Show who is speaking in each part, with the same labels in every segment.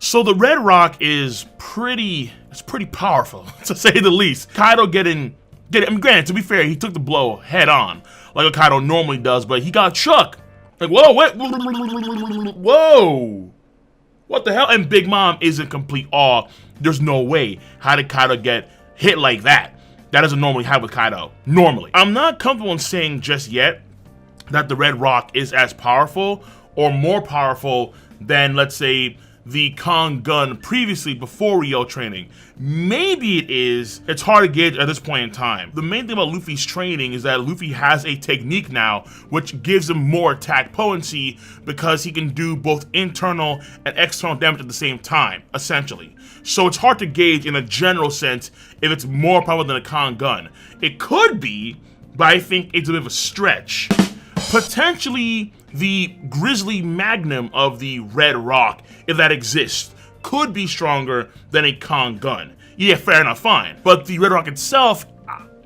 Speaker 1: So the Red Rock is pretty powerful, to say the least. Kaido I mean, granted, to be fair, he took the blow head on, like what Kaido normally does, but he got shook. Like, whoa, wait, whoa. What the hell? And Big Mom is in complete awe. There's no way. How did Kaido get hit like that? That doesn't normally happen with Kaido. Normally. I'm not comfortable in saying just yet that the Red Rock is as powerful or more powerful than, let's say, the Kong gun previously before Rio training. Maybe it is. It's hard to gauge at this point in time. The main thing about Luffy's training is that Luffy has a technique now which gives him more attack potency because he can do both internal and external damage at the same time, essentially. So it's hard to gauge in a general sense if it's more powerful than a Kong gun. It could be, but I think it's a bit of a stretch. Potentially the Grizzly Magnum of the Red Rock, if that exists, could be stronger than a Kong gun. Yeah, fair enough, fine. But the Red Rock itself,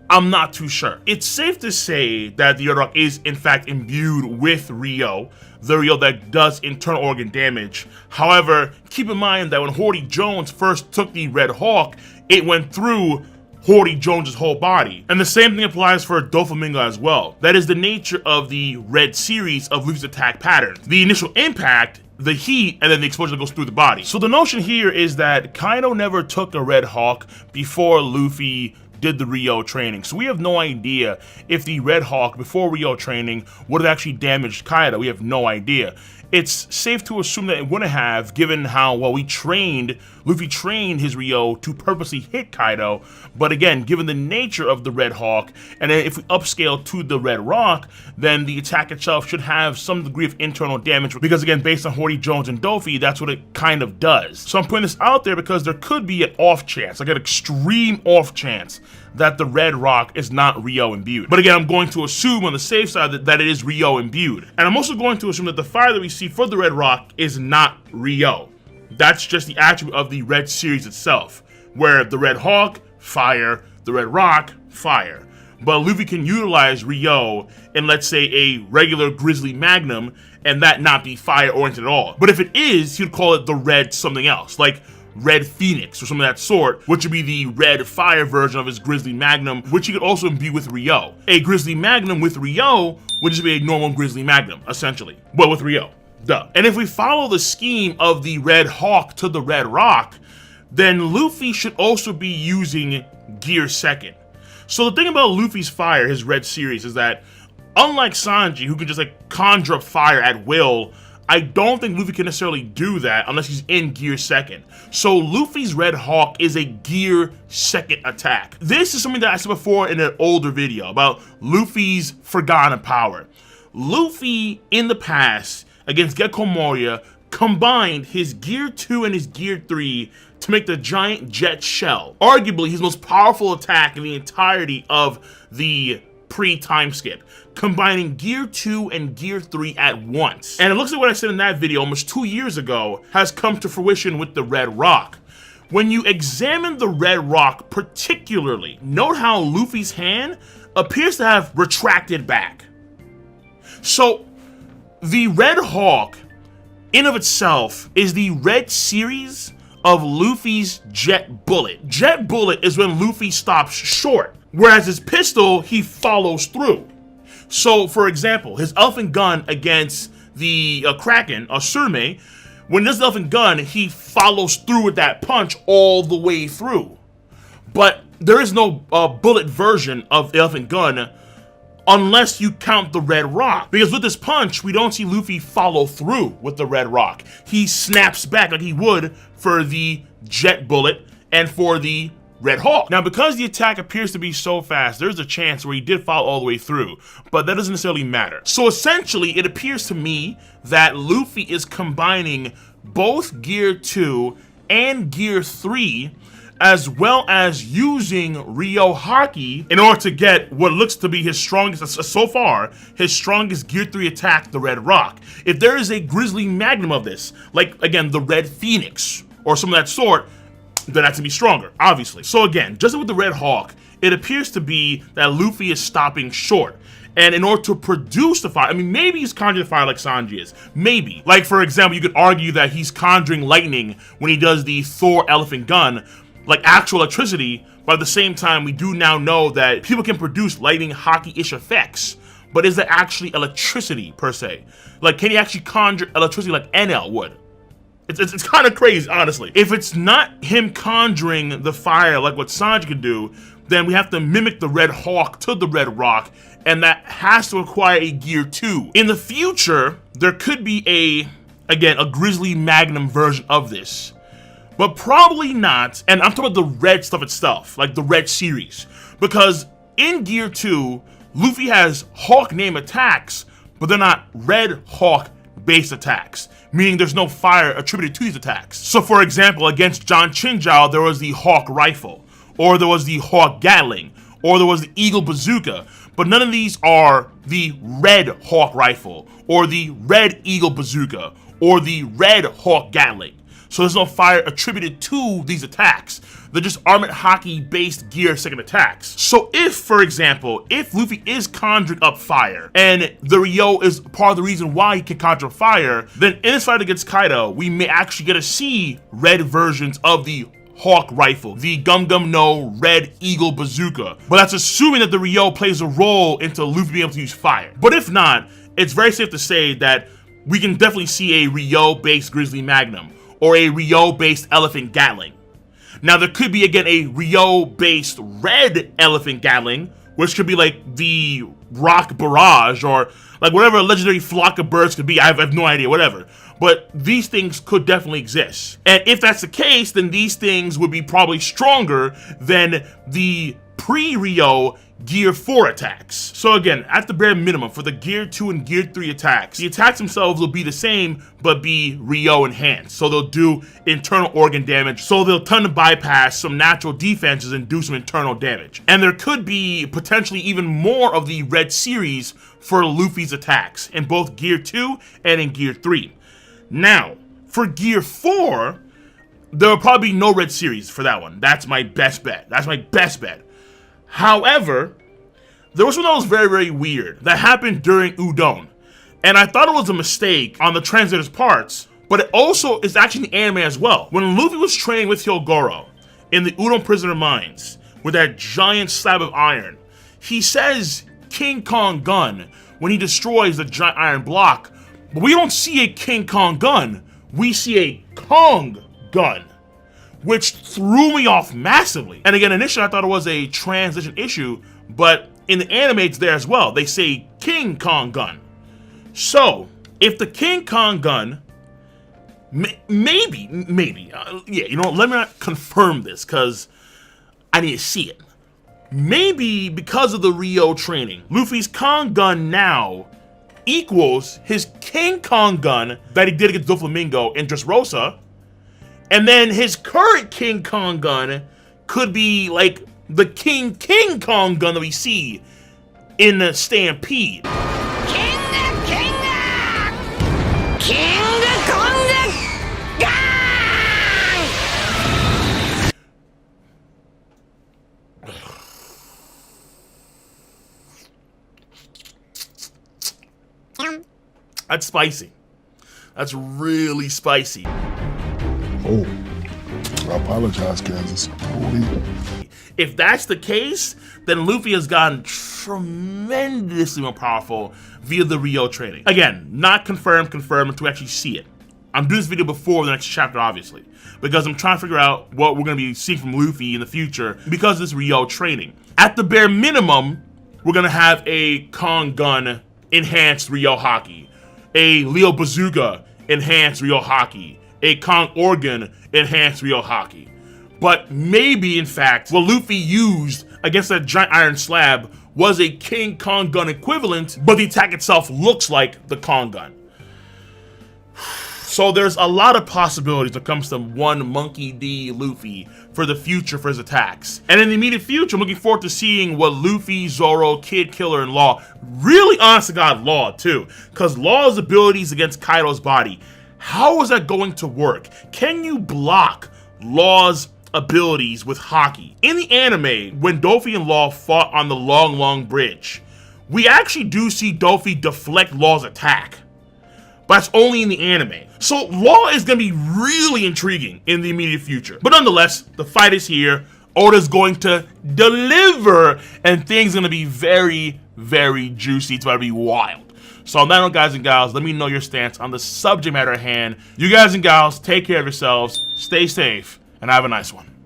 Speaker 1: I'm not too sure. It's safe to say that the Red Rock is in fact imbued with Rio, the Rio that does internal organ damage. However, keep in mind that when Horty Jones first took the Red Hawk, it went through Horty Jones' whole body. And the same thing applies for Doflamingo as well. That is the nature of the Red series of Luffy's attack patterns. The initial impact, the heat, and then the explosion that goes through the body. So the notion here is that Kaido never took a Red Hawk before Luffy did the Rio training. So we have no idea if the Red Hawk before Rio training would have actually damaged Kaido. We have no idea. It's safe to assume that it wouldn't have, given how well Luffy trained his Rio to purposely hit Kaido. But again, given the nature of the Red Hawk, and then if we upscale to the Red Rock, then the attack itself should have some degree of internal damage, because again, based on Horty Jones and Dofi, that's what it kind of does. So I'm putting this out there because there could be an off chance, like an extreme off chance, that the Red Rock is not Rio imbued. But again, I'm going to assume on the safe side that it is Rio imbued. And I'm also going to assume that the fire that we see for the Red Rock is not Rio. That's just the attribute of the Red series itself, where the Red Hawk, fire, the Red Rock, fire. But Luffy can utilize Rio in, let's say, a regular Grizzly Magnum and that not be fire oriented at all. But if it is, he'd call it the Red something else, like Red Phoenix or something of that sort, which would be the red fire version of his Grizzly Magnum, which he could also imbue with Rio. A Grizzly Magnum with Rio would just be a normal Grizzly Magnum, essentially, but with Rio. Duh. And if we follow the scheme of the Red Hawk to the Red Rock, then Luffy should also be using Gear Second. So the thing about Luffy's fire, his Red series, is that unlike Sanji, who can just like conjure up fire at will, I don't think Luffy can necessarily do that unless he's in Gear Second. So Luffy's Red Hawk is a Gear Second attack. This is something that I said before in an older video about Luffy's forgotten power. Luffy, in the past, against Gekko Moria, combined his Gear 2 and his Gear 3 to make the giant jet shell, arguably his most powerful attack in the entirety of the pre-time skip, combining Gear 2 and Gear 3 at once. And it looks like what I said in that video almost 2 years ago has come to fruition with the Red Rock. When you examine the Red Rock particularly, note how Luffy's hand appears to have retracted back. So the Red Hawk in of itself is the Red series of Luffy's Jet Bullet. Jet Bullet is when Luffy stops short, whereas his pistol, he follows through. So, for example, his Elephant Gun against the Kraken, Surme, when this Elephant Gun, he follows through with that punch all the way through. But there is no bullet version of the Elephant Gun unless you count the Red Rock. Because with this punch, we don't see Luffy follow through with the Red Rock. He snaps back like he would for the Jet Bullet and for the Red Hawk. Now, because the attack appears to be so fast, there's a chance where he did follow all the way through, but that doesn't necessarily matter. So essentially, it appears to me that Luffy is combining both Gear 2 and Gear 3, as well as using Rio Haki in order to get what looks to be his strongest, so far, his strongest Gear 3 attack, the Red Rock. If there is a Grizzly Magnum of this, like, again, the Red Phoenix, or some of that sort, then that's gonna be stronger, obviously. So again, just like with the Red Hawk, it appears to be that Luffy is stopping short. And in order to produce the fire, I mean, maybe he's conjuring the fire like Sanji is. Maybe. Like, for example, you could argue that he's conjuring lightning when he does the Thor elephant gun, like actual electricity, but at the same time, we do now know that people can produce lightning hockey-ish effects, but is that actually electricity, per se? Like, can he actually conjure electricity like NL would? It's kind of crazy, honestly. If it's not him conjuring the fire like what Sanji could do, then we have to mimic the Red Hawk to the Red Rock, and that has to require a Gear 2. In the future, there could be again, a Grizzly Magnum version of this, but probably not, and I'm talking about the Red stuff itself, like the Red series, because in Gear 2, Luffy has Hawk name attacks, but they're not Red Hawk based attacks, meaning there's no fire attributed to these attacks. So for example, against John Chinjao, there was the Hawk Rifle, or there was the Hawk Gatling, or there was the Eagle Bazooka, but none of these are the Red Hawk Rifle, or the Red Eagle Bazooka, or the Red Hawk Gatling. So there's no fire attributed to these attacks. They're just armored hockey-based Gear 2 attacks. So if, for example, if Luffy is conjuring up fire, and the Ryo is part of the reason why he can conjure fire, then in this fight against Kaido, we may actually get to see red versions of the Hawk Rifle, the Gum Gum No Red Eagle Bazooka. But that's assuming that the Ryo plays a role into Luffy being able to use fire. But if not, it's very safe to say that we can definitely see a Ryo-based Grizzly Magnum, or a Ryo-based Elephant Gatling. Now there could be, again, a Ryo-based Red Elephant Gatling, which could be like the Rock Barrage, or like whatever a legendary flock of birds could be. I have no idea, whatever. But these things could definitely exist. And if that's the case, then these things would be probably stronger than the pre-Ryo Gear 4 attacks. So again, at the bare minimum, for the Gear 2 and Gear 3 attacks, the attacks themselves will be the same, but be Ryo enhanced. So they'll do internal organ damage, so they'll tend to bypass some natural defenses and do some internal damage. And there could be potentially even more of the Red series for Luffy's attacks, in both Gear 2 and in Gear 3. Now, for Gear 4, there will probably be no Red series for that one. That's my best bet. That's my best bet. However, there was something that was very, very weird that happened during Udon. And I thought it was a mistake on the translator's parts, but it also is actually in the anime as well. When Luffy was training with Hyogoro in the Udon Prisoner Mines with that giant slab of iron, he says King Kong gun when he destroys the giant iron block, but we don't see a King Kong gun, we see a Kong gun, which threw me off massively. And again, initially I thought it was a translation issue, but in the anime it's there as well. They say King Kong gun. So, if the King Kong gun, maybe, yeah, you know, let me not confirm this, because I need to see it. Maybe because of the Ryo training, Luffy's Kong gun now equals his King Kong gun that he did against Doflamingo in Dressrosa, and then his current King Kong gun could be like the King Kong gun that we see in the Stampede. That's spicy. That's really spicy.
Speaker 2: Oh, I apologize, Kansas. Holy.
Speaker 1: If that's the case, then Luffy has gotten tremendously more powerful via the Ryo training. Again, not confirmed until we actually see it. I'm doing this video before the next chapter, obviously, because I'm trying to figure out what we're going to be seeing from Luffy in the future because of this Ryo training. At the bare minimum, we're going to have a Kong gun enhanced Ryo Haki, a Leo Bazooka enhanced Ryo Haki, a Kong organ enhanced Ryo Haki. But maybe, in fact, what Luffy used against that giant iron slab was a King Kong gun equivalent, but the attack itself looks like the Kong gun. So there's a lot of possibilities when it comes to one Monkey D. Luffy for the future for his attacks. And in the immediate future, I'm looking forward to seeing what Luffy, Zoro, Kid Killer, and Law, really honest to God, Law too, because Law's abilities against Kaido's body, how is that going to work? Can you block Law's abilities with Haki? In the anime, when Dofi and Law fought on the Long Bridge, we actually do see Dofi deflect Law's attack, but that's only in the anime. So Law is going to be really intriguing in the immediate future. But nonetheless, the fight is here. Oda's going to deliver, and things are going to be very, very juicy. It's about to be wild. So on that note, guys and gals, let me know your stance on the subject matter at hand. You guys and gals, take care of yourselves, stay safe, and have a nice one.